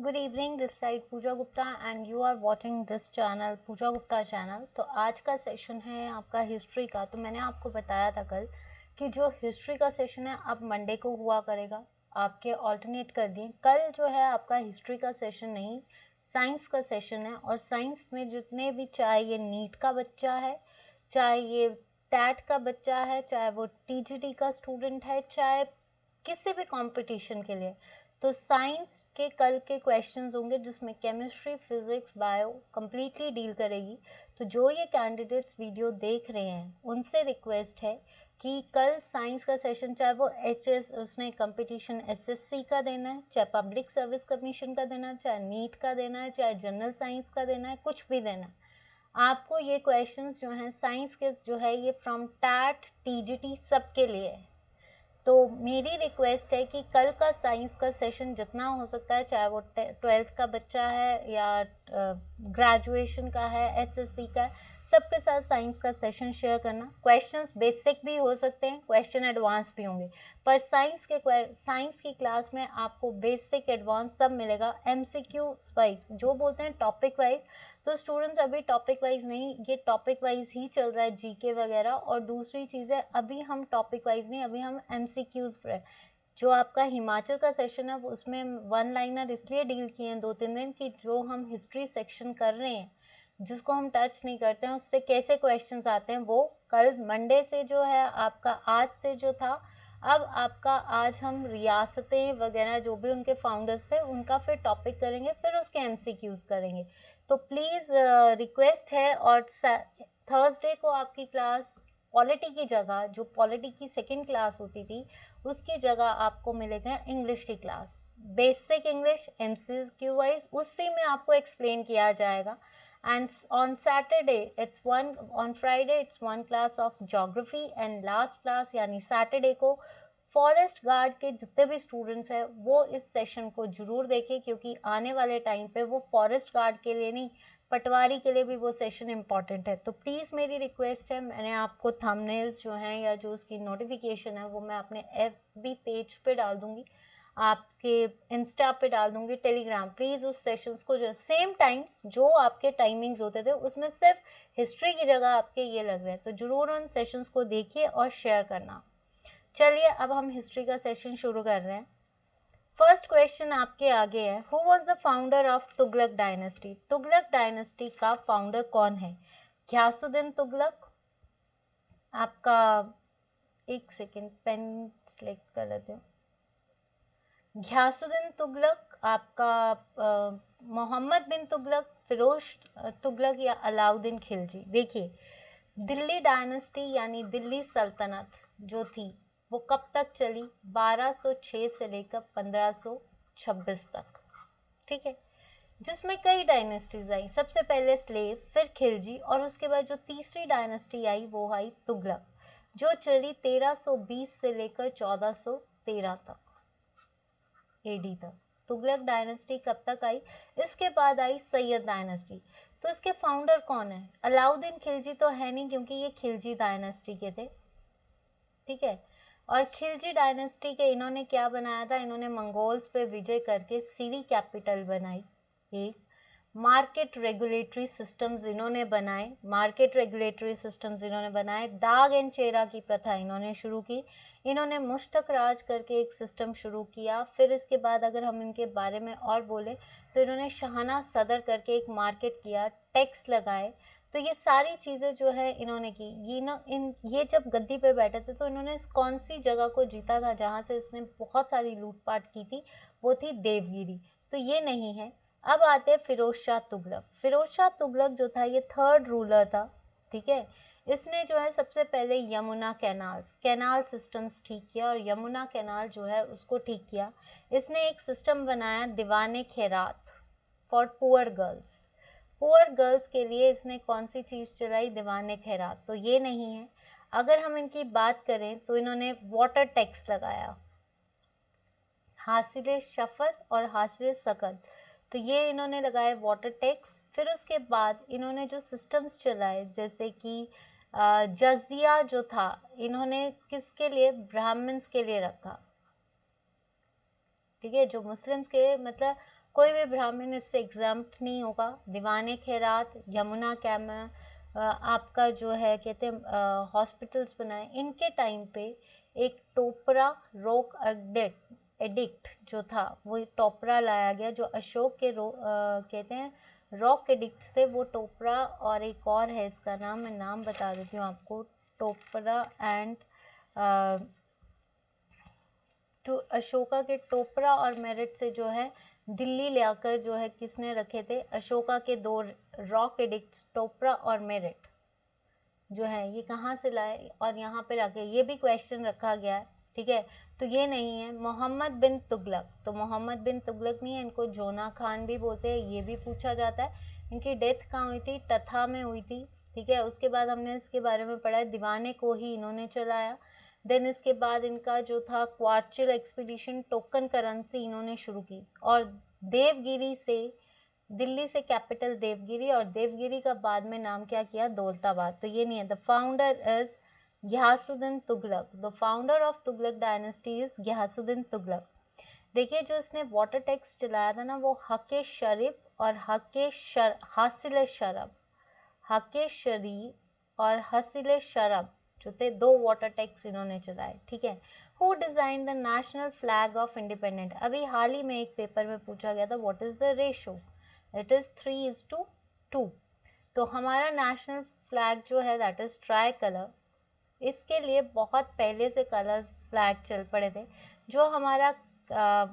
Good evening, this side Pooja Gupta and you are watching this channel Pooja Gupta channel. तो आज का session है आपका हिस्ट्री का। तो मैंने आपको बताया था कल कि जो हिस्ट्री का सेशन है अब मंडे को हुआ करेगा, आपके ऑल्टरनेट कर दिए। कल जो है आपका हिस्ट्री का सेशन नहीं, साइंस का सेशन है। और साइंस में जितने भी, चाहे ये नीट का बच्चा है, चाहे ये टैट का बच्चा है, चाहे वो टीजीटी का स्टूडेंट है, चाहे किसी भी कंपटीशन के लिए, तो साइंस के कल के क्वेश्चंस होंगे जिसमें chemistry, physics, bio completely deal करेगी। तो जो ये कैंडिडेट्स वीडियो देख रहे हैं उनसे रिक्वेस्ट है कि कल साइंस का सेशन, चाहे वो एचएस उसने कंपटीशन एसएससी का देना है, चाहे पब्लिक सर्विस कमीशन का देना है, चाहे नीट का देना है, चाहे जनरल साइंस का देना है, कुछ भी देना है, आपको ये क्वेश्चंस जो हैं साइंस के जो है ये फ्रॉम टैट टीजीटी सबके लिए है। तो मेरी रिक्वेस्ट है कि कल का साइंस का सेशन जितना हो सकता है, चाहे वो 12th का बच्चा है या ग्रेजुएशन का है, एसएससी का है, सबके साथ साइंस का सेशन शेयर करना। क्वेश्चंस बेसिक भी हो सकते हैं, क्वेश्चन एडवांस भी होंगे, पर साइंस की क्लास में आपको बेसिक एडवांस सब मिलेगा। एमसीक्यू वाइज जो बोलते हैं टॉपिक वाइज, तो स्टूडेंट्स अभी टॉपिक वाइज नहीं, ये टॉपिक वाइज ही चल रहा है जीके वगैरह। और दूसरी चीज़ है, अभी हम टॉपिक वाइज नहीं, अभी हम एमसीक्यूज पर, जो आपका हिमाचल का सेशन है उसमें वन लाइनर इसलिए डील किए हैं 2-3 दिन कि जो हम हिस्ट्री सेक्शन कर रहे हैं जिसको हम टच नहीं करते हैं उससे कैसे क्वेश्चंस आते हैं, वो कल मंडे से जो है आपका, आज से जो था, अब आपका आज हम रियासतें वगैरह जो भी उनके फाउंडर्स थे उनका फिर टॉपिक करेंगे, फिर उसके एमसीक्यूज करेंगे। तो प्लीज़ रिक्वेस्ट है। और थर्सडे को आपकी क्लास पॉलिटी की जगह, जो पॉलिटी की सेकेंड क्लास होती थी उसकी जगह आपको मिलेगा इंग्लिश की class, basic English MCQ wise, उसी में आपको एक्सप्लेन किया जाएगा। And on Saturday it's one, on Friday it's one class of geography, and last class यानी सैटरडे को फॉरेस्ट गार्ड के जितने भी स्टूडेंट्स हैं वो इस सेशन को जरूर देखें, क्योंकि आने वाले टाइम पे वो फॉरेस्ट गार्ड के लिए नहीं, पटवारी के लिए भी वो सेशन इम्पॉर्टेंट है। तो प्लीज़ मेरी रिक्वेस्ट है, मैंने आपको थंबनेल्स जो हैं या जो उसकी नोटिफिकेशन है वो मैं अपने एफबी पेज पे डाल दूंगी, आपके इंस्टा पे डाल दूंगी, टेलीग्राम। प्लीज़ उस सेशंस को, जो सेम टाइम्स जो आपके टाइमिंग्स होते थे उसमें सिर्फ हिस्ट्री की जगह आपके ये लग रहे हैं, तो जरूर उन सेशंस को देखिए और शेयर करना। चलिए अब हम हिस्ट्री का सेशन शुरू कर रहे हैं। फर्स्ट क्वेश्चन आपके आगे है, who was the founder of Tughlaq dynasty? Tughlaq dynasty का फाउंडर कौन है? घियासुद्दीन तुगलक, आपका, एक सेकेंड पेन सेलेक्ट कर लेते हैं। घियासुद्दीन तुगलक, आपका मोहम्मद बिन तुगलक, फिरोज तुगलक या अलाउद्दीन खिलजी। देखिए, दिल्ली डायनेस्टी यानी दिल्ली सल्तनत जो थी वो कब तक चली? 1206 से लेकर 1526 तक, ठीक है, जिसमें कई डायनेस्टीज आई। सबसे पहले स्लेव, फिर खिलजी, और उसके बाद जो तीसरी डायनेस्टी आई वो आई तुगलक, जो चली 1320 से लेकर 1413 तक एडी तक। तुगलक डायनेस्टी कब तक आई? इसके बाद आई सैयद डायनेस्टी। तो इसके फाउंडर कौन है? अलाउद्दीन खिलजी तो है नहीं, क्योंकि ये खिलजी डायनेस्टी के थे, ठीक है। और खिलजी डायनेस्टी के इन्होंने क्या बनाया था? इन्होंने मंगोल्स पे विजय करके सीरी कैपिटल बनाई, एक मार्केट रेगुलेटरी सिस्टम्स इन्होंने बनाए, दाग एंड चेरा की प्रथा इन्होंने शुरू की, इन्होंने मुश्तक राज करके एक सिस्टम शुरू किया। फिर इसके बाद अगर हम इनके बारे में और बोले तो इन्होंने शाहाना सदर करके एक मार्केट किया, टैक्स लगाए। तो ये सारी चीज़ें जो है इन्होंने की। ये जब गद्दी पे बैठे थे तो इन्होंने कौन सी जगह को जीता था जहाँ से इसने बहुत सारी लूटपाट की थी? वो थी देवगिरी। तो ये नहीं है। अब आते हैं फिरोज शाह तुगलक। फिरोज शाह तुगलक जो था ये थर्ड रूलर था, ठीक है। इसने जो है सबसे पहले यमुना कैनाल सिस्टम्स ठीक किया, और यमुना कैनाल जो है उसको ठीक किया। इसने एक सिस्टम बनाया दीवाने खैरात फॉर पुअर गर्ल्स के लिए इसने कौन सी चीज़ चलाई? दीवाने खैरात। तो ये नहीं है। अगर हम इनकी बात करें तो इन्होंने वाटर टैक्स लगाया, हासिल शफत और हासिल सकत, तो ये इन्होंने लगाए वाटर टैक्स। फिर उसके बाद इन्होंने जो सिस्टम्स चलाए, जैसे कि जजिया जो था, इन्होंने किसके लिए? ब्राह्मण्स के लिए रखा, ठीक है, जो मुस्लिम्स के, मतलब कोई भी ब्राह्मण इससे एग्जाम्प्ट नहीं होगा। दीवाने खैरात, यमुना कैमल, आपका जो है कहते हैं हॉस्पिटल्स बनाए, इनके टाइम पे एक टोपरा रोक एडिक्ट जो था वो टोपरा लाया गया, जो अशोक के कहते हैं रॉक एडिक्ट थे वो टोपरा, और एक और है इसका नाम, मैं नाम बता देती हूँ आपको, टोपरा एंड तो अशोका के टोपरा और मेरिट से जो है दिल्ली ले आकर जो है किसने रखे थे, अशोका के दो रॉक एडिक्ट्स टोपरा और मेरिट जो है ये कहाँ से लाए और यहाँ पे रखे, ये भी क्वेश्चन रखा गया है। ठीक है, तो ये नहीं है। मोहम्मद बिन तुगलक, तो मोहम्मद बिन तुगलक नहीं है, इनको जोना खान भी बोलते हैं, ये भी पूछा जाता है। इनकी डेथ कहाँ हुई थी, तथा में हुई थी। ठीक है, उसके बाद हमने इसके बारे में पढ़ा है, दीवाने को ही इन्होंने चलाया। देन इसके बाद इनका जो था क्वार्चिल एक्सपीडिशन, टोकन करेंसी इन्होंने शुरू की, और देवगिरी से, दिल्ली से कैपिटल देवगिरी, और देवगिरी का बाद में नाम क्या किया, दौलताबाद। तो ये नहीं है। The founder is Ghiyasuddin Tughlaq, the founder of Tughlaq dynasty is Ghiyasuddin Tughlaq. देखिए जो इसने वाटर टैक्स चलाया था ना, वो हके शरीफ और हासिल शरब, हके शरीफ और हसीले शरब जो थे, दो वाटर टैक्स इन्होंने चलाए। ठीक है, who design the national flag of independent, अभी हाल ही में एक पेपर में पूछा गया था, what is the ratio, it is 3:2। तो हमारा नेशनल फ्लैग जो है दैट इज ट्राई कलर। इसके लिए बहुत पहले से कलर्स फ्लैग चल पड़े थे। जो हमारा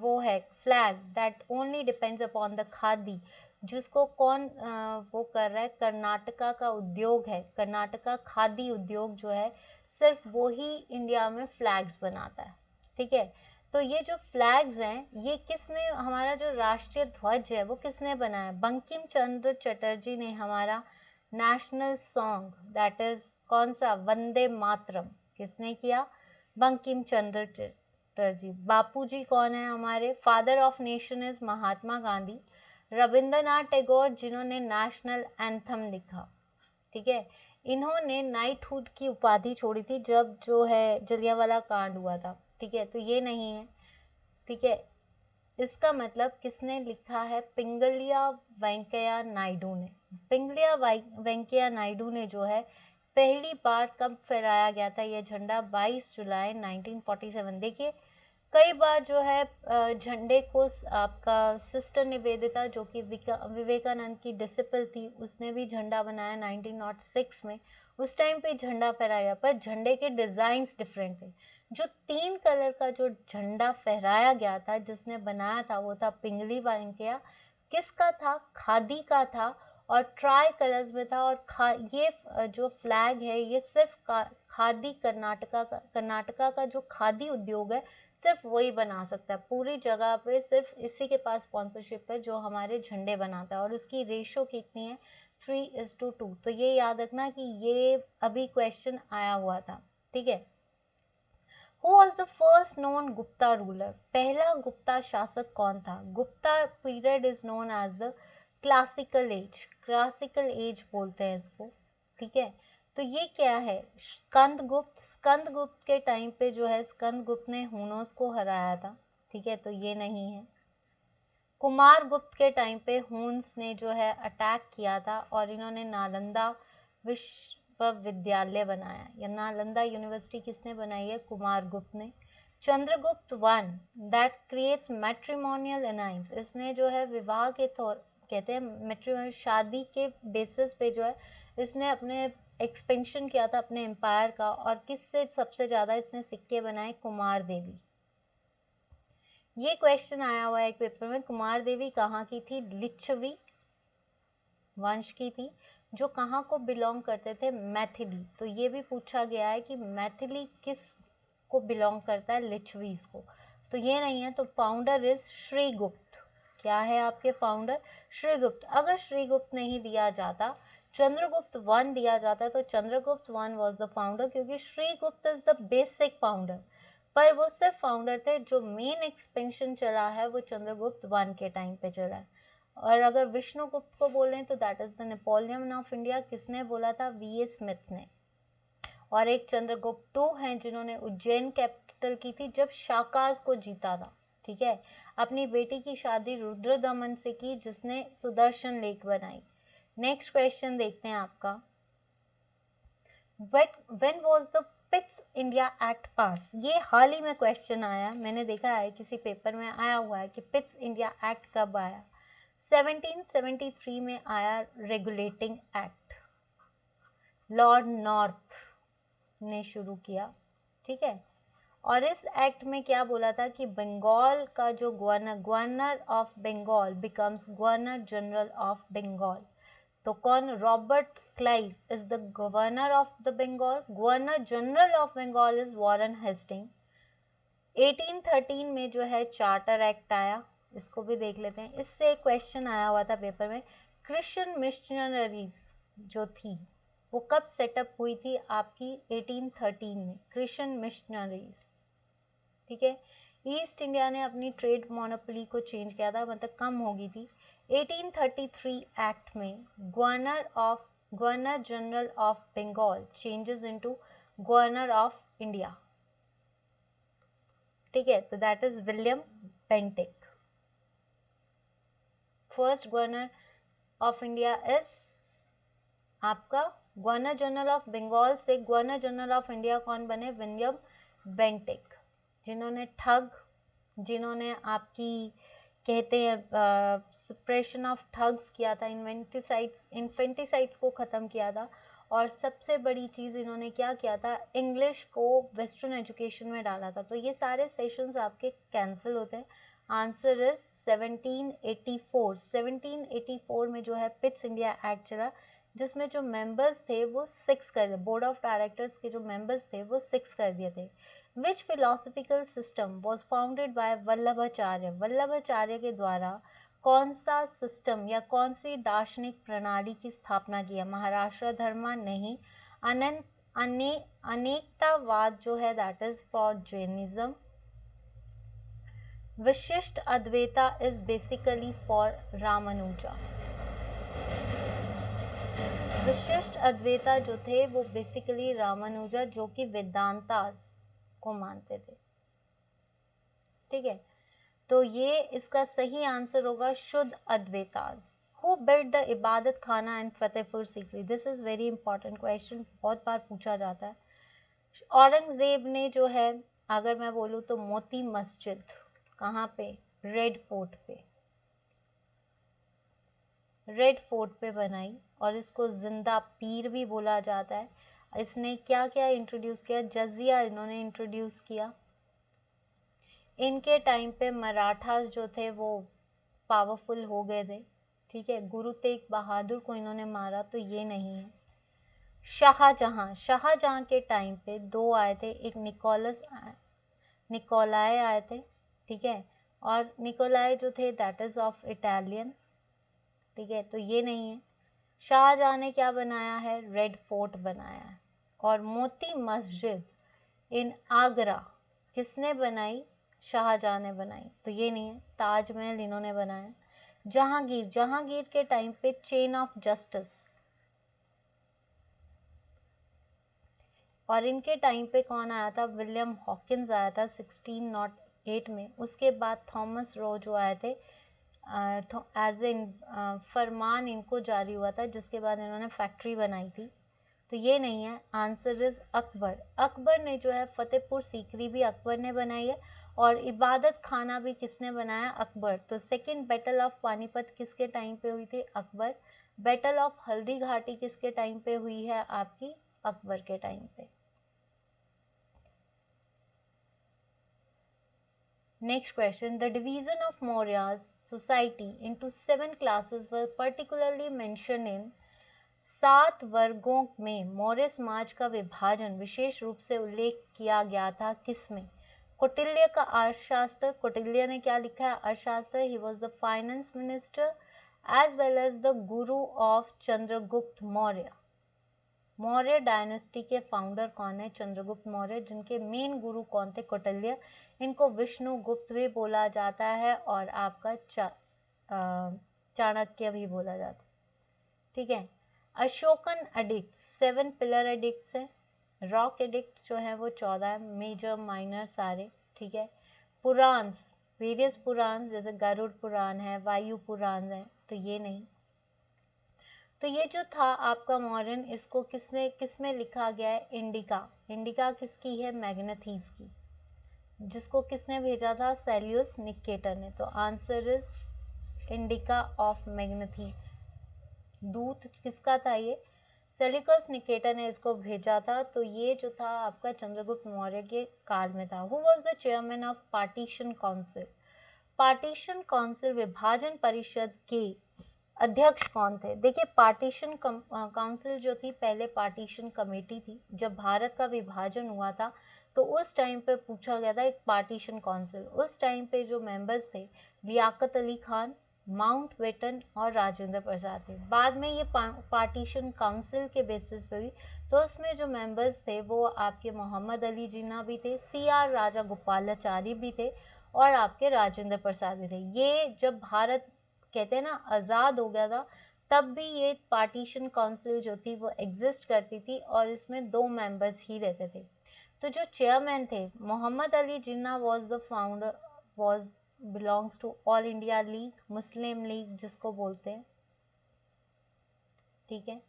वो है flag that only depends upon the khadi, जिसको कौन वो कर रहा है, कर्नाटका का उद्योग है, कर्नाटका खादी उद्योग जो है, सिर्फ वो ही इंडिया में फ्लैग्स बनाता है। ठीक है, तो ये जो फ्लैग्स हैं, ये किसने, हमारा जो राष्ट्रीय ध्वज है वो किसने बनाया, बंकिम चंद्र चटर्जी ने हमारा नेशनल सॉन्ग दैट इज कौन सा, वंदे मातरम, किसने किया, बंकिम चंद्र चटर्जी। बापूजी कौन है हमारे, father of nation is Mahatma Gandhi. Rabindranath Tagore जिन्होंने नेशनल एंथम लिखा। ठीक है, इन्होंने नाइटहुड की उपाधि छोड़ी थी जब जो है जलियांवाला कांड हुआ था। ठीक है, तो ये नहीं है। ठीक है, इसका मतलब किसने लिखा है, पिंगलिया वेंकैया नायडू ने। पिंगलिया वेंकैया नायडू ने जो है पहली बार कब फहराया गया था ये झंडा, 22 जुलाई 1947। देखिए कई बार जो है झंडे को आपका सिस्टर निवेदिता जो कि विवेकानंद की डिसिपल थी, उसने भी झंडा बनाया 1906 में। उस टाइम पे झंडा फहराया, पर झंडे के डिजाइन्स डिफरेंट थे। जो 3 कलर का जो झंडा फहराया गया था, जिसने बनाया था, वो था पिंगली वेंकैया। किसका था, खादी का था, और ट्राई कलर्स में था। और ये जो फ्लैग है ये सिर्फ खादी कर्नाटका का जो खादी उद्योग है, सिर्फ वही बना सकता है पूरी जगह पे, सिर्फ इसी के पास स्पॉन्सरशिप है जो हमारे झंडे बनाता है। और उसकी रेशो कितनी है, 3:2। तो ये याद रखना कि ये अभी क्वेश्चन आया हुआ था। ठीक है, Who was the first known Gupta ruler? पहला गुप्ता शासक कौन था? Gupta period is known as the classical age, classical age बोलते हैं इसको। ठीक है, तो ये क्या है, स्कंदगुप्त। स्कंदगुप्त के टाइम पे जो है स्कंदगुप्त ने हुनोस को हराया था। ठीक है, तो ये नहीं है। कुमार गुप्त के टाइम पे हुन्स ने जो है अटैक किया था, और इन्होंने नालंदा विश्वविद्यालय बनाया, या नालंदा यूनिवर्सिटी किसने बनाई है, कुमार गुप्त ने। Chandragupta one that creates matrimonial alliance, इसने जो है विवाह के तौर कहते हैं मैट्रिमोनियल, शादी के बेसिस पे जो है इसने अपने एक्सपेंशन किया था अपने एम्पायर का। और किससे सबसे ज़्यादा इसने सिक्के बनाए, कुमार देवी। ये क्वेश्चन आया हुआ है एक पेपर में, कुमार देवी कहाँ की थी, लिच्छवी वंश की थी, जो कहाँ को बिलोंग करते थे, मैथिली। तो ये भी पूछा गया है कि मैथिली किस को बिलोंग करता है, लिच्छवीज को। तो ये नहीं है। तो फाउंडर इज श्रीगुप्त। क्या है आपके फाउंडर, श्रीगुप्त। अगर श्रीगुप्त नहीं दिया जाता, चंद्रगुप्त वन दिया जाता, तो Chandragupta one was the founder, क्योंकि Srigupta is the basic founder. पर वो सिर्फ फाउंडर थे, जो मेन एक्सपेंशन चला है वो चंद्रगुप्त वन के टाइम पे चला है। और अगर विष्णुगुप्त को बोलें तो that is the Napoleon of India. किसने बोला था, वी ए स्मिथ ने। और एक चंद्रगुप्त टू हैं जिन्होंने उज्जैन कैपिटल की थी जब शाकाज को जीता था। ठीक है। अपनी बेटी की शादी रुद्रदमन से की, जिसने सुदर्शन लेक बनाई। नेक्स्ट क्वेश्चन देखते हैं आपका, when was the Pitt's India act पास। ये हाल ही में क्वेश्चन आया, मैंने देखा है किसी पेपर में आया हुआ है कि पिट्स इंडिया एक्ट कब आया। 1773 में आया रेगुलेटिंग एक्ट, लॉर्ड नॉर्थ ने शुरू किया, ठीक है। और इस एक्ट में क्या बोला था कि बंगाल का जो governor of Bengal becomes governor general of Bengal. तो कौन, Robert Clive is the governor of the Bengal, governor general of Bengal is Warren Hastings. 1813 में जो है चार्टर एक्ट आया, इसको भी देख लेते हैं, इससे क्वेश्चन आया हुआ था पेपर में। क्रिश्चियन मिशनरीज जो थी वो कब सेटअप हुई थी आपकी, 1813 में, क्रिश्चियन मिशनरीज, ठीक है। ईस्ट इंडिया ने अपनी ट्रेड मोनोपोली को चेंज किया था, मतलब कम हो गई थी। 1833 एक्ट में governor general of Bengal changes into governor of India, ठीक है। तो that is William Bentinck. First governor of India is आपका गवर्नर जनरल ऑफ बंगाल से गवर्नर जनरल ऑफ इंडिया कौन बने, विलियम बेंटिक, जिन्होंने आपकी कहते हैं सप्रेशन ऑफ ठग्स किया था, इन्फेंटिसाइड्स को ख़त्म किया था। और सबसे बड़ी चीज़ इन्होंने क्या किया था, इंग्लिश को वेस्टर्न एजुकेशन में डाला था। तो ये सारे सेशंस आपके कैंसिल होते हैं। Answer is 1784। 1784 में जो है पिट्स इंडिया एक्ट चला, जिसमें जो मेंबर्स थे वो 6 कर दिए, बोर्ड ऑफ डायरेक्टर्स के जो मेंबर्स थे वो 6 कर दिए थे। Which philosophical system was founded by Vallabhacharya, Vallabhacharya के द्वारा कौन सा सिस्टम या कौन सी दार्शनिक प्रणाली की स्थापना की है, महाराष्ट्र धर्म नहीं, अनेकतावाद जो है दैट इज फॉर जैनिज्म, विशिष्ट Advaita is basically for Ramanuja. विशिष्ट अद्वैता जो थे वो बेसिकली रामानुजा, जो कि वेदांतास को मानते थे, ठीक है। तो ये इसका सही आंसर होगा शुद्ध अद्वैतास। Who built the Ibadat Khana in Fatehpur Sikri, this is very important question, बहुत बार पूछा जाता है। औरंगजेब ने जो है, अगर मैं बोलूँ तो मोती मस्जिद कहाँ पे, रेड फोर्ट पे बनाई, और इसको जिंदा पीर भी बोला जाता है। इसने क्या क्या इंट्रोड्यूस किया, जजिया इन्होंने इंट्रोड्यूस किया। इनके टाइम पे मराठास जो थे वो पावरफुल हो गए थे, ठीक है। गुरु तेग बहादुर को इन्होंने मारा, तो ये नहीं है। शाहजहां के टाइम पे 2 आए थे, एक निकोलाई आए थे, ठीक है। और निकोलाई जो थे दैट इज ऑफ इटालियन, ठीक है, तो ये नहीं है। शाहजहां ने क्या बनाया है, रेड फोर्ट बनाया है। और मोती मस्जिद इन आगरा किसने बनाई, शाहजहां ने बनाई, तो ये नहीं है। ताजमहल इन्होंने बनाया। जहांगीर के टाइम पे चेन ऑफ जस्टिस, और इनके टाइम पे कौन आया था, विलियम हॉकिंस आया था 1608 में। उसके बाद थॉमस रो जो आए थे, एज इन फरमान इनको जारी हुआ था, जिसके बाद इन्होंने फैक्ट्री बनाई थी, तो ये नहीं है। आंसर इज अकबर ने जो है फतेहपुर सीकरी भी अकबर ने बनाई है, और इबादत खाना भी किसने बनाया, अकबर। तो सेकेंड बैटल ऑफ पानीपत किसके टाइम पे हुई थी, अकबर। बैटल ऑफ हल्दी घाटी किसके टाइम पे हुई है, आपकी अकबर के टाइम पे। Next question, the division of Maurya's society into 7 classes were particularly mentioned in 7 वर्गों में मौर्य समाज का विभाजन विशेष रूप से उल्लेख किया गया था, किसमें, कौटिल्य का अर्थशास्त्र, कौटिल्य ने क्या लिखा है, Arthashastra, he was the finance minister as well as the guru of Chandragupta Maurya. Maurya dynasty के फाउंडर कौन है, चंद्रगुप्त मौर्य, जिनके मेन गुरु कौन थे, कौटिल्य। इनको विष्णुगुप्त भी बोला जाता है, और आपका चाणक्य भी बोला जाता है, ठीक है। अशोकन एडिक्ट्स 7 पिलर एडिक्ट्स है। रॉक एडिक्ट्स जो है वो 14 है, मेजर माइनर सारे, ठीक है। पुराण्स वेरियस पुराण जैसे गरुड़ पुराण है, वायु पुराण है, तो ये नहीं। तो ये जो था आपका मॉडर्न, इसको किसमें लिखा गया है? इंडिका। इंडिका किसकी है? मैग्नेथीज की। जिसको किसने भेजा था? सेल्यूस निकेटर ने। तो आंसर इज इंडिका ऑफ मैग्नेथीज। दूत किसका था? ये सेल्यूकस निकेटर ने इसको भेजा था। तो ये जो था आपका चंद्रगुप्त मौर्य के काल में था। Who was the chairman of partition council? Partition council, विभाजन परिषद के अध्यक्ष कौन थे? देखिए, पार्टीशन काउंसिल जो थी, पहले पार्टीशन कमेटी थी। जब भारत का विभाजन हुआ था तो उस टाइम पे पूछा गया था एक पार्टीशन काउंसिल। उस टाइम पे जो मेंबर्स थे, लियाकत अली खान, माउंटबेटन और राजेंद्र प्रसाद थे। बाद में ये पार्टीशन काउंसिल के बेसिस पे हुई। तो उसमें जो मेंबर्स थे वो आपके मोहम्मद अली जिन्ना भी थे, CR राजा गोपालाचारी भी थे और आपके राजेंद्र प्रसाद भी थे। ये जब भारत कहते हैं ना आज़ाद हो गया था, तब भी ये पार्टीशन काउंसिल जो थी वो एग्जिस्ट करती थी और इसमें 2 मेंबर्स ही रहते थे। तो जो चेयरमैन थे, Mohammad Ali Jinnah was the founder, was belongs to all India league, Muslim league जिसको बोलते हैं, ठीक है।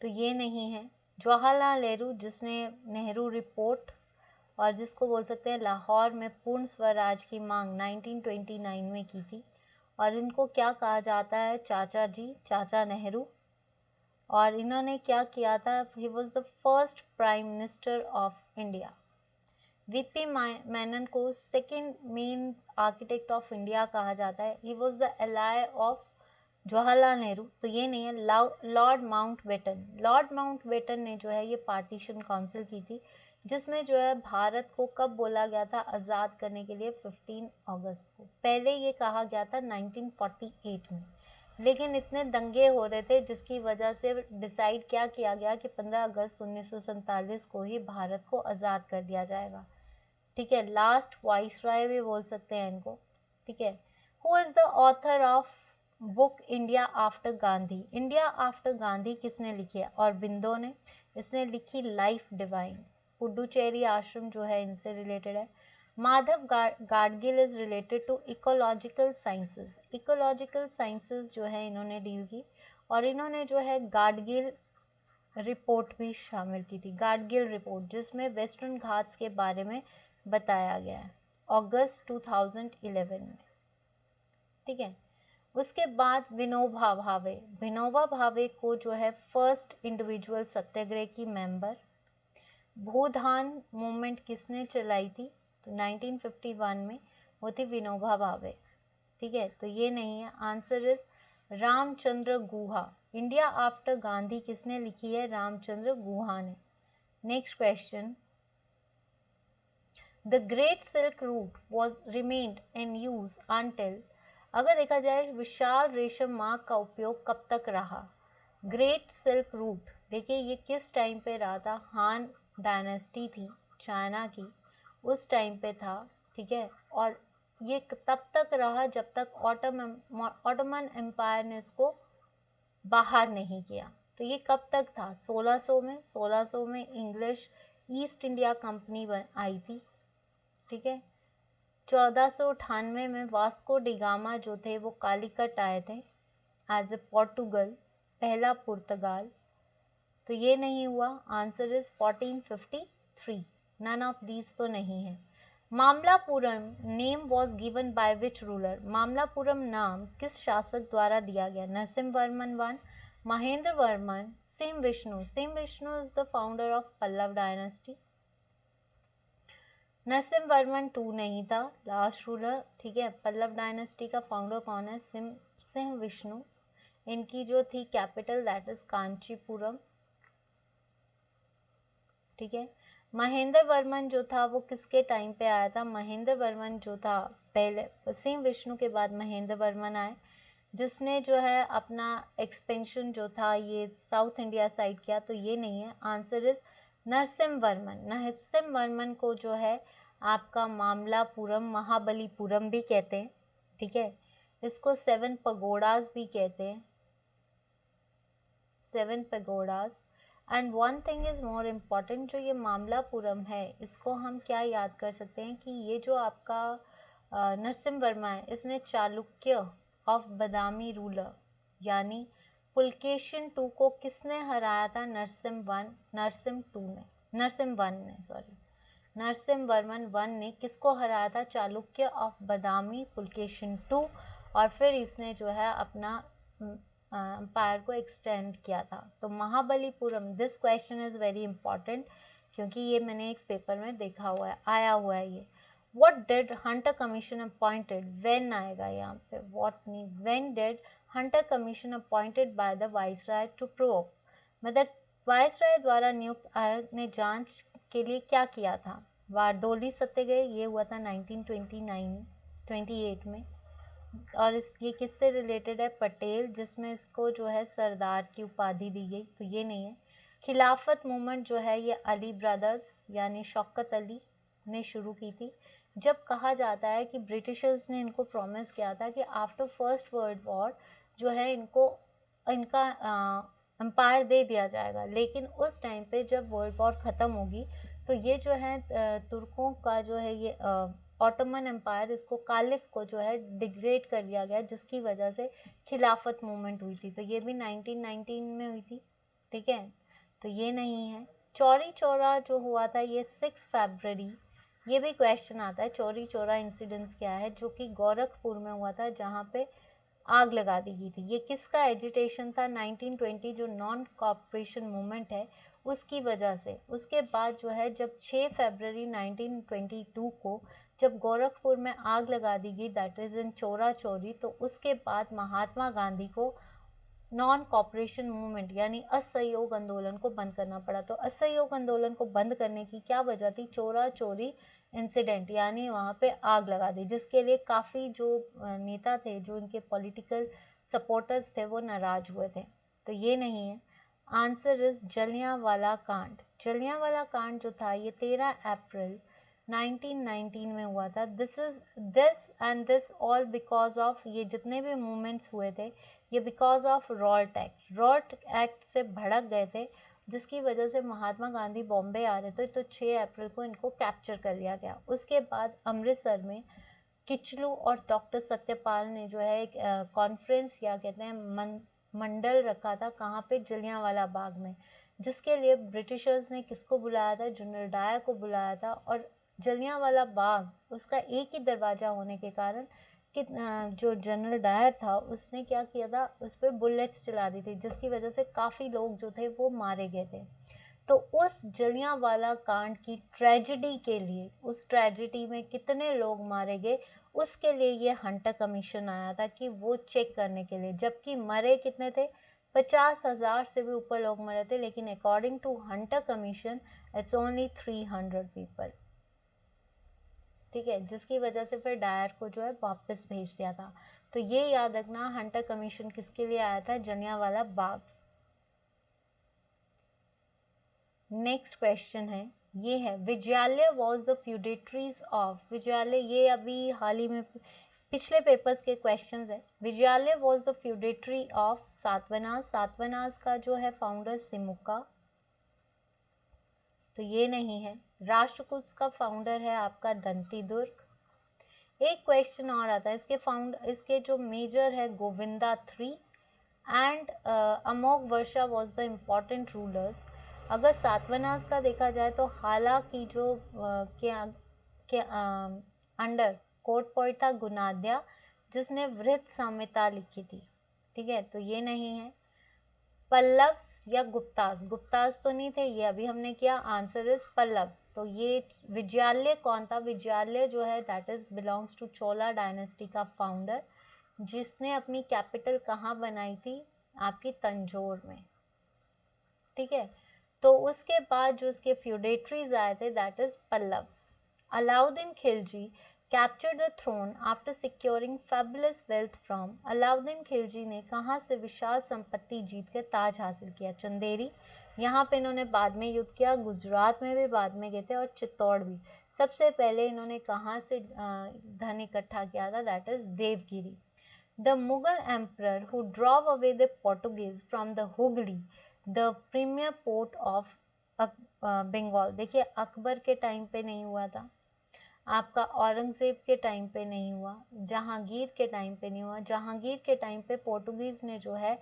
तो ये नहीं है। जवाहरलाल नेहरू, जिसने नेहरू रिपोर्ट और जिसको बोल सकते हैं लाहौर में पूर्ण स्वराज की मांग 1929 में की थी। और इनको क्या कहा जाता है? चाचा जी, चाचा नेहरू। और इन्होंने क्या किया था? He was the first prime minister of India. VP Menon को second main architect of India कहा जाता है। He was the ally of Jawaharlal Nehru. तो ये नहीं है। लॉर्ड माउंटबेटन, लॉर्ड माउंटबेटन ने जो है ये पार्टीशन काउंसिल की थी, जिसमें जो है भारत को कब बोला गया था आज़ाद करने के लिए? 15 अगस्त को। पहले ये कहा गया था 1948 में, लेकिन इतने दंगे हो रहे थे जिसकी वजह से डिसाइड क्या किया गया कि 15 अगस्त 1947 को ही भारत को आज़ाद कर दिया जाएगा, ठीक है। लास्ट वाइस रॉय भी बोल सकते हैं इनको, ठीक है। Who is the author of book India after Gandhi? India after Gandhi किसने लिखी है? और बिंदो ने। इसने लिखी लाइफ डिवाइन। पुडुचेरी आश्रम जो है इनसे रिलेटेड है। Madhav Gadgil is related to ecological sciences. Ecological sciences जो है इन्होंने डील की। और इन्होंने जो है गाडगिल रिपोर्ट भी शामिल की थी, गाडगिल रिपोर्ट, जिसमें वेस्टर्न घाट्स के बारे में बताया गया है, अगस्त 2011 में, ठीक है। उसके बाद विनोबा भावे। विनोबा भावे को जो है फर्स्ट इंडिविजुअल सत्याग्रह की मेंबर। भूदान मूवमेंट किसने चलाई थी? तो 1951 में वो थी विनोबा भावे, ठीक है। तो ये नहीं है। Answer is Ramachandra Guha. India after Gandhi किसने लिखी है? रामचंद्र गुहा ने। Next question, the great silk route was remained in use until. अगर देखा जाए विशाल रेशम मार्ग का उपयोग कब तक रहा? ग्रेट सिल्क रूट, देखिए ये किस टाइम पे रहा था? हान डायनेस्टी थी चाइना की, उस टाइम पे था, ठीक है। और ये तब तक रहा जब तक ऑटोमन एम्पायर ने इसको बाहर नहीं किया। तो ये कब तक था? 1600 में। 1600 में इंग्लिश ईस्ट इंडिया कंपनी आई थी, ठीक है। 1498 में वास्को डिगामा जो थे वो कालीकट आए थे एज ए पोर्टुगल, पहला पुर्तगाल। तो ये नहीं हुआ। Answer is 1453। None of these तो नहीं है। Mamallapuram name was given by which ruler? Mamallapuram नाम किस शासक द्वारा दिया गया? Narasimha Varman 1, Mahendra Varman, Simhavishnu. Simhavishnu is the founder of Pallava dynasty. Narasimha Varman 2 नहीं था, लास्ट रूलर, ठीक है। पल्लव डायनेस्टी का फाउंडर कौन है? सिंह विष्णु। इनकी जो थी कैपिटल दैट इज कांचीपुरम, ठीक है। महेंद्र वर्मन जो था वो किसके टाइम पे आया था? महेंद्र वर्मन जो था, पहले सिंह विष्णु के बाद महेंद्र वर्मन आए, जिसने जो है अपना एक्सपेंशन जो था ये साउथ इंडिया साइड किया। तो ये नहीं है। Answer is Narasimha Varman. नरसिम्हा वर्मन को जो है आपका मामलापुरम, महाबलीपुरम भी कहते हैं, ठीक है। इसको 7 पगोडाज भी कहते हैं, 7 pagodas. And one thing is more important, जो ये मामलापुरम है इसको हम क्या याद कर सकते हैं कि ये जो आपका नरसिम्हा वर्मा है, इसने चालुक्य ऑफ बादामी रूलर यानी पुलकेशिन टू को किसने हराया था? नरसिम्हा वर्मन ने किसको हराया था? Chalukya of Badami Pulakeshin two. और फिर इसने जो है अपना एम्पायर को एक्सटेंड किया था। तो Mahabalipuram, this question is very important क्योंकि ये मैंने एक पेपर में देखा हुआ है, आया हुआ है ये। What did Hunter Commission appointed? When आएगा यहाँ पे, what नहीं, when did Hunter Commission appointed by the Viceroy to probe? मतलब वायसराय द्वारा नियुक्त आयोग ने जांच के लिए क्या किया था? वारदोली सत्याग्रह, ये हुआ था 1928 में। और ये किससे रिलेटेड है? पटेल, जिसमें इसको जो है सरदार की उपाधि दी गई, तो ये नहीं है। खिलाफत मूवमेंट जो है ये अली ब्रदर्स यानी शौकत अली ने शुरू की थी। जब कहा जाता है कि ब्रिटिशर्स ने इनको प्रॉमिस किया था कि आफ्टर फर्स्ट वर्ल्ड वॉर जो है इनका एम्पायर दे दिया जाएगा, लेकिन उस टाइम पे जब वर्ल्ड वॉर ख़त्म होगी तो ये जो है तुर्कों का जो है ये ऑटोमन एम्पायर, इसको कालिफ को जो है डिग्रेड कर लिया गया, जिसकी वजह से खिलाफत मूवमेंट हुई थी। तो ये भी 1919 में हुई थी, ठीक है, तो ये नहीं है। चौरी चौरा जो हुआ था ये 6 फरवरी, ये भी क्वेश्चन आता है। चौरी चौरा इंसिडेंस क्या है? जो कि गोरखपुर में हुआ था, जहाँ पे आग लगा दी गई थी। ये किसका एजिटेशन था? 1920 जो नॉन कॉपरेशन मूवमेंट है उसकी वजह से। उसके बाद जो है जब 6 फरवरी 1922 को जब गोरखपुर में आग लगा दी गई, that is in Chaura Chauri, तो उसके बाद महात्मा गांधी को नॉन कॉपरेशन मूवमेंट यानी असहयोग आंदोलन को बंद करना पड़ा। तो असहयोग आंदोलन को बंद करने की क्या वजह थी? चौरा चौरी इंसिडेंट, यानी वहाँ पे आग लगा दी, जिसके लिए काफ़ी जो नेता थे, जो इनके पॉलिटिकल सपोर्टर्स थे, वो नाराज हुए थे। तो ये नहीं है। आंसर इज जलियांवाला कांड। जलियांवाला कांड जो था ये 13 अप्रैल 1919 में हुआ था। दिस ऑल बिकॉज ऑफ, ये जितने भी मूवमेंट्स हुए थे ये because of Raoult act. Raoult act से भड़क गए थे, जिसकी वजह से महात्मा गांधी बॉम्बे आ रहे थे, तो 6 अप्रैल को इनको कैप्चर कर लिया गया। उसके बाद अमृतसर में किचलू और डॉक्टर सत्यपाल ने जो है एक कॉन्फ्रेंस या कहते हैं मंडल रखा था, कहाँ पे? जलियांवाला बाग में, जिसके लिए ब्रिटिशर्स ने किसको बुलाया था? जनरल डायर को बुलाया था। और जलियांवाला बाग उसका एक ही दरवाज़ा होने के कारण कि जो जनरल डायर था उसने क्या किया था, उस पर बुलेट्स चला दी थी, जिसकी वजह से काफ़ी लोग जो थे वो मारे गए थे। तो उस जलियांवाला कांड की ट्रेजेडी के लिए, उस ट्रेजेडी में कितने लोग मारे गए, उसके लिए ये हंटर कमीशन आया था कि वो चेक करने के लिए। जबकि मरे कितने थे? 50,000 से भी ऊपर लोग मरे थे, लेकिन according to Hunter commission it's only 300 people, ठीक है, जिसकी वजह से फिर डायर को जो है वापस भेज दिया था। तो ये याद रखना, हंटर कमीशन किसके लिए आया था? जलियांवाला बाग। नेक्स्ट क्वेश्चन है, ये है Vijayalaya was the feudatories of. Vijayalaya, ये अभी हाल ही में पिछले पेपर्स के क्वेश्चंस है। Vijayalaya was the feudatory of Satavahanas. Satavahanas का जो है फाउंडर सिमुका, तो ये नहीं है। राष्ट्रकूट का फाउंडर है आपका दंती दुर्ग। एक क्वेश्चन और आता है, इसके जो मेजर है Govinda 3 and Amogh Varsha was the important rulers. अगर सातवाहनास का देखा जाए तो हालांकि जो के अंडर कोर्ट पॉइंट था गुनाद्या, जिसने वृहत संहिता लिखी थी, ठीक है, तो ये नहीं है। पल्लव्स या गुप्तास, गुप्तास तो नहीं थे, ये अभी हमने किया। Answer is Pallavas. तो ये विजयालय कौन था? विजयालय जो है that is belongs to Chola dynasty का फाउंडर, जिसने अपनी कैपिटल कहाँ बनाई थी? आपकी तंजौर में, ठीक है। तो उसके बाद जो उसके फ्यूडेटरीज आए थे that is Pallavas. Alauddin Khilji captured the throne after securing fabulous wealth from. Alauddin Khilji ने कहाँ से विशाल संपत्ति जीत कर ताज हासिल किया? चंदेरी। यहाँ पे इन्होंने बाद में युद्ध किया, गुजरात में भी बाद में गए थे, और चित्तौड़ भी। सबसे पहले इन्होंने कहाँ से धन इकट्ठा किया था? That is Devagiri. The Mughal emperor who drove away the Portuguese from the Hooghly, the premier port of Bengal। देखिए अकबर के टाइम पे नहीं हुआ था। आपका औरंगज़ेब के टाइम पे नहीं हुआ, जहांगीर के टाइम पे नहीं हुआ। जहांगीर के टाइम पे पोर्टुगीज़ ने जो है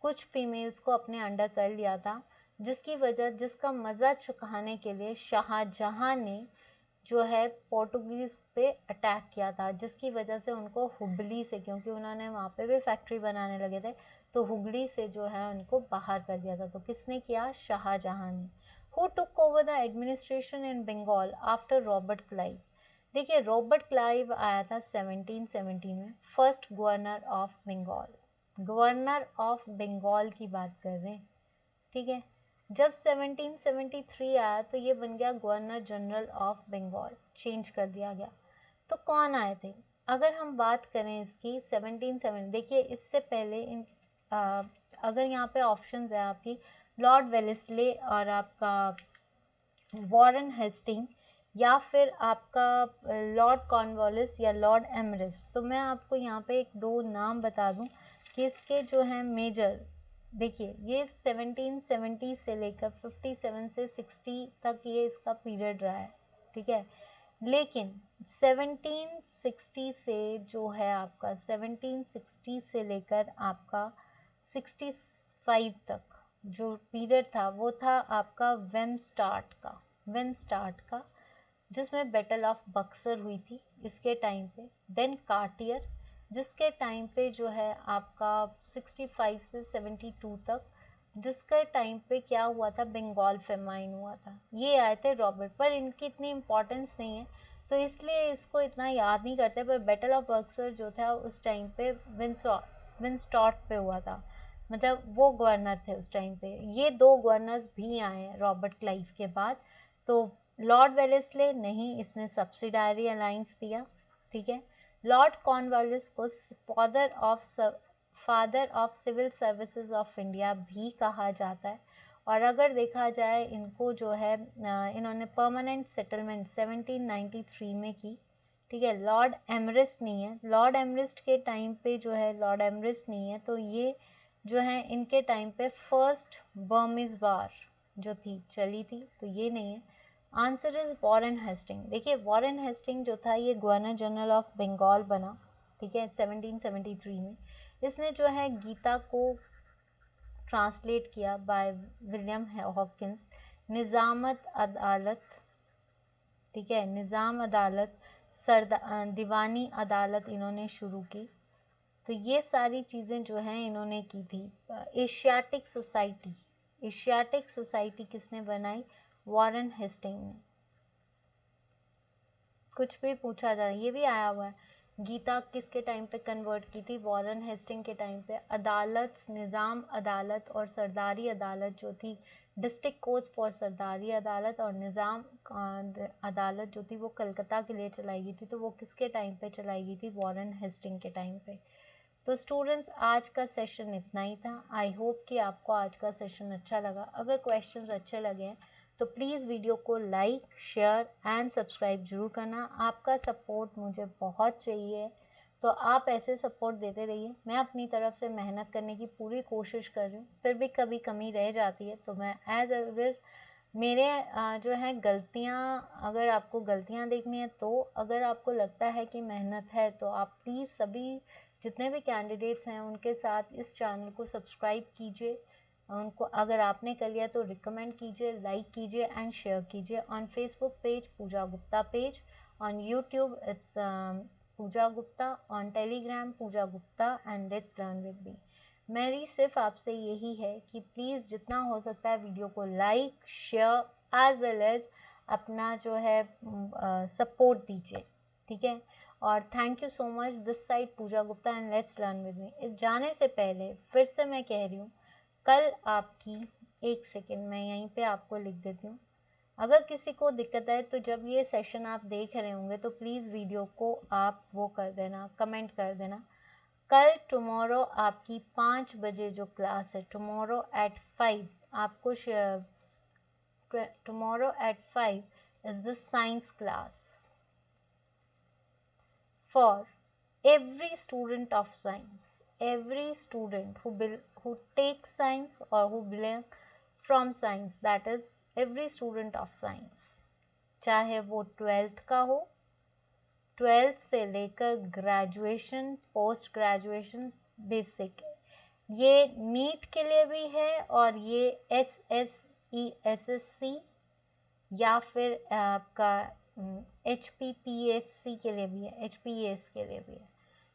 कुछ फीमेल्स को अपने अंडर कर लिया था, जिसका मज़ा चखाने के लिए शाहजहां ने जो है पोर्टुगीज़ पे अटैक किया था, जिसकी वजह से उनको हुगली से, क्योंकि उन्होंने वहाँ पे भी फैक्ट्री बनाने लगे थे, तो हुगली से जो है उनको बाहर कर दिया था। तो किसने किया? शाहजहां ने। Who took over the administration in Bengal after Robert Clive? देखिए, रॉबर्ट क्लाइव आया था 1770 में, first governor of Bengal. Governor of Bengal की बात कर रहे हैं, ठीक है। जब 1773 आया तो ये बन गया governor general of Bengal, change कर दिया गया। तो कौन आए थे? अगर हम बात करें इसकी 1770, देखिए इससे पहले अगर यहाँ पे ऑप्शंस है आपकी लॉर्ड वेलेस्ले और आपका वॉरेन हेस्टिंग, या फिर आपका लॉर्ड कॉर्नवालिस या लॉर्ड एमरिस्ट। तो मैं आपको यहाँ पे एक दो नाम बता दूँ कि इसके जो हैं मेजर, देखिए ये 1770 से लेकर 57 से 60 तक ये इसका पीरियड रहा है, ठीक है। लेकिन 1760 से जो है आपका 1760 से लेकर आपका 65 तक जो पीरियड था वो था आपका वेमस्टार्ट का, जिसमें बैटल ऑफ बक्सर हुई थी इसके टाइम पे। देन कार्टियर, जिसके टाइम पे जो है आपका 65 से 72 तक, जिसके टाइम पे क्या हुआ था? बंगाल फेमाइन हुआ था। ये आए थे रॉबर्ट, पर इनकी इतनी इम्पोर्टेंस नहीं है तो इसलिए इसको इतना याद नहीं करते। पर बैटल ऑफ बक्सर जो था उस टाइम पे विंस्टॉट पे हुआ था, मतलब वो गवर्नर थे उस टाइम पे। ये दो गवर्नर्स भी आए हैं रॉबर्ट क्लाइव के बाद। तो लॉर्ड वेलेस्ले नहीं, इसने सब्सिडारी अलायंस दिया, ठीक है। लॉर्ड कॉर्नवालिस को father of civil services of India भी कहा जाता है। और अगर देखा जाए इनको जो है इन्होंने परमानेंट सेटलमेंट 1793 में की, ठीक है। लॉर्ड एमरिस्ट नहीं है, लॉर्ड एमरिस्ट के टाइम पे जो है लॉर्ड एमरिस्ट नहीं है, तो ये जो है इनके टाइम पे फर्स्ट बर्मिज वार जो थी चली थी, तो ये नहीं है। Answer is Warren Hastings. देखिए वॉरेन हेस्टिंग जो था ये गवर्नर जनरल ऑफ बंगाल बना, ठीक है, 1773 में। इसने जो है गीता को ट्रांसलेट किया बाय विलियम हॉकिंस। निज़ामत अदालत, ठीक है, निज़ाम अदालत, दीवानी अदालत इन्होंने शुरू की। तो ये सारी चीज़ें जो हैं इन्होंने की थी। एशियाटिक सोसाइटी किसने बनाई? वॉरेन हेस्टिंग ने। कुछ भी पूछा जाए, ये भी आया हुआ है। गीता किसके टाइम पे कन्वर्ट की थी? वॉरेन हेस्टिंग के टाइम पे। अदालत, निज़ाम अदालत और सरदारी अदालत जो थी, डिस्ट्रिक्ट कोर्ट्स फॉर सरदारी अदालत और निज़ाम अदालत जो थी वो कलकत्ता के लिए चलाई गई थी। तो वो किसके टाइम पे चलाई गई थी? वॉरेन हेस्टिंग के टाइम पे। तो स्टूडेंट्स आज का सेशन इतना ही था। आई होप कि आपको आज का सेशन अच्छा लगा। अगर क्वेश्चंस अच्छे लगे हैं तो प्लीज़ वीडियो को लाइक, शेयर एंड सब्सक्राइब जरूर करना। आपका सपोर्ट मुझे बहुत चाहिए, तो आप ऐसे सपोर्ट देते रहिए। मैं अपनी तरफ से मेहनत करने की पूरी कोशिश कर रही हूँ, फिर भी कभी कमी रह जाती है तो मैं एज ऑलवेज मेरे जो है गलतियाँ, अगर आपको गलतियाँ देखनी है तो अगर आपको लगता है कि मेहनत है तो आप प्लीज़ सभी जितने भी कैंडिडेट्स हैं उनके साथ इस चैनल को सब्सक्राइब कीजिए। उनको अगर आपने कर लिया तो रिकमेंड कीजिए, लाइक कीजिए एंड शेयर कीजिए। On Facebook page Pooja Gupta page, on YouTube it's Pooja Gupta, on Telegram Pooja Gupta and let's learn with me. मेरी सिर्फ आपसे यही है कि प्लीज़ जितना हो सकता है वीडियो को like, share as well as अपना जो है सपोर्ट दीजिए, ठीक है। और thank you so much. This side Pooja Gupta and let's learn with me. जाने से पहले फिर से मैं कह रही हूँ, कल आपकी, एक सेकेंड मैं यहीं पे आपको लिख देती हूँ। अगर किसी को दिक्कत है तो जब ये सेशन आप देख रहे होंगे तो प्लीज़ वीडियो को आप वो कर देना, कमेंट कर देना। कल टुमारो आपकी 5 बजे जो क्लास है, टुमारो एट 5 आपको, tomorrow at 5 is the science class for every student of science, every student who takes science or who belong from science, that is every student of science, चाहे वो 12th का हो twelfth से लेकर graduation, post graduation, basic, ये NEET के लिए भी है और ये SSE SSC या फिर आपका HPPSC के लिए भी है, HPS के लिए भी है।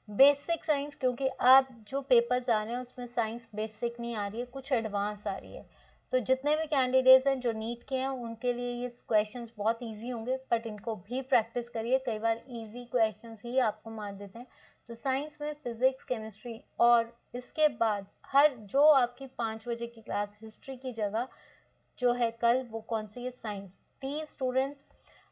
बेसिक साइंस, क्योंकि आप जो पेपर्स आ रहे हैं उसमें साइंस बेसिक नहीं आ रही है, कुछ एडवांस आ रही है। तो जितने भी कैंडिडेट्स हैं जो नीट के हैं उनके लिए ये क्वेश्चंस बहुत इजी होंगे, बट इनको भी प्रैक्टिस करिए, कई बार इजी क्वेश्चंस ही आपको मार देते हैं। तो साइंस में फिजिक्स, केमिस्ट्री, और इसके बाद हर जो आपकी 5 बजे की क्लास हिस्ट्री की जगह जो है कल, वो कौन सी है? साइंस। प्लीज़ स्टूडेंट्स,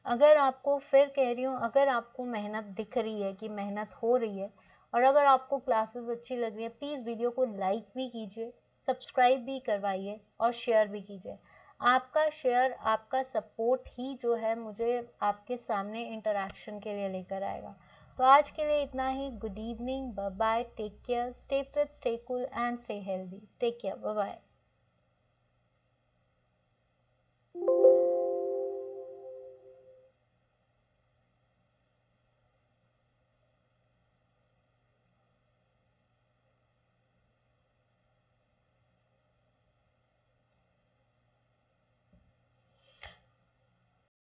अगर आपको, फिर कह रही हूँ, अगर आपको मेहनत दिख रही है कि मेहनत हो रही है और अगर आपको क्लासेस अच्छी लग रही है, प्लीज़ वीडियो को लाइक भी कीजिए, सब्सक्राइब भी करवाइए और शेयर भी कीजिए। आपका शेयर, आपका सपोर्ट ही जो है मुझे आपके सामने इंटरेक्शन के लिए लेकर आएगा। तो आज के लिए इतना ही। Good evening, bye bye, take care, stay fit, stay cool and stay healthy. Take care, bye bye.